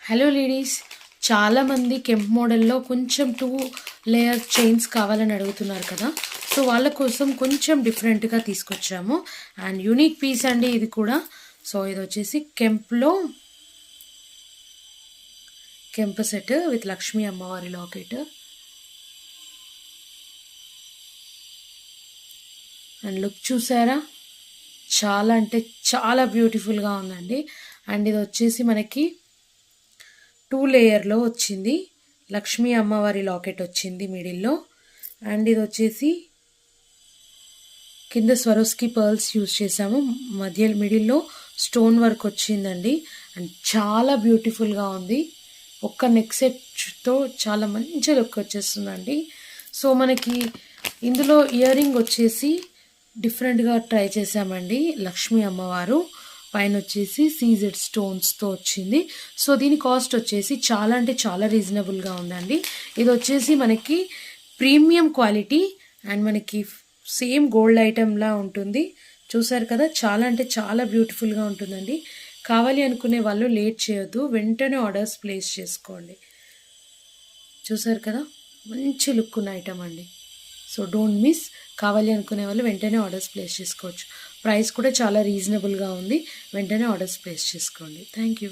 Hello ladies, చాలామంది కెంప్ మోడల్లో కొంచెం 2 లేయర్ చైన్స్ కావాలని అడుగుతున్నారు కదా. సో వాళ్ళ కోసం కొంచెం డిఫరెంట్గా తీసుకొచ్చాము. అండ్ యూనిక్ పీస్ అండి ఇది కూడా. సో ఇది వచ్చేసి కెంప్ సెట్ విత్ లక్ష్మీ అమ్మవారి లాకెట్. అండ్ లుక్ చూసారా, చాలా అంటే చాలా బ్యూటిఫుల్గా ఉందండి. అండ్ ఇది వచ్చేసి మనకి 2 లేయర్లో వచ్చింది. లక్ష్మీ అమ్మవారి లాకెట్ వచ్చింది మిడిల్లో. అండ్ ఇది వచ్చేసి కింద స్వరోస్కి పర్ల్స్ యూజ్ చేసాము, మిడిల్లో స్టోన్ వర్క్ వచ్చిందండి. అండ్ చాలా బ్యూటిఫుల్గా ఉంది. ఒక్క నెక్ సెట్తో చాలా మంచి లుక్ వచ్చేస్తుందండి. సో మనకి ఇందులో ఇయర్ రింగ్ వచ్చేసి డిఫరెంట్గా ట్రై చేసామండి. లక్ష్మీ అమ్మవారు పైన వచ్చేసి సీజెడ్ స్టోన్స్తో వచ్చింది. సో దీని కాస్ట్ వచ్చేసి చాలా అంటే చాలా రీజనబుల్గా ఉందండి. ఇది వచ్చేసి మనకి ప్రీమియం క్వాలిటీ అండ్ మనకి సేమ్ గోల్డ్ ఐటెంలా ఉంటుంది. చూసారు కదా, చాలా అంటే చాలా బ్యూటిఫుల్గా ఉంటుందండి. కావాలి అనుకునే వాళ్ళు లేట్ చేయొద్దు, వెంటనే ఆర్డర్స్ ప్లేస్ చేసుకోండి. చూసారు కదా, మంచి లుక్ ఉన్న ఐటమ్ అండి. So don't miss. కావాలి అనుకునే వాళ్ళు వెంటనే ఆర్డర్స్ ప్లేస్ చేసుకోవచ్చు. ప్రైస్ కూడా చాలా రీజనబుల్గా ఉంది. వెంటనే ఆర్డర్స్ ప్లేస్ చేసుకోండి. Thank you.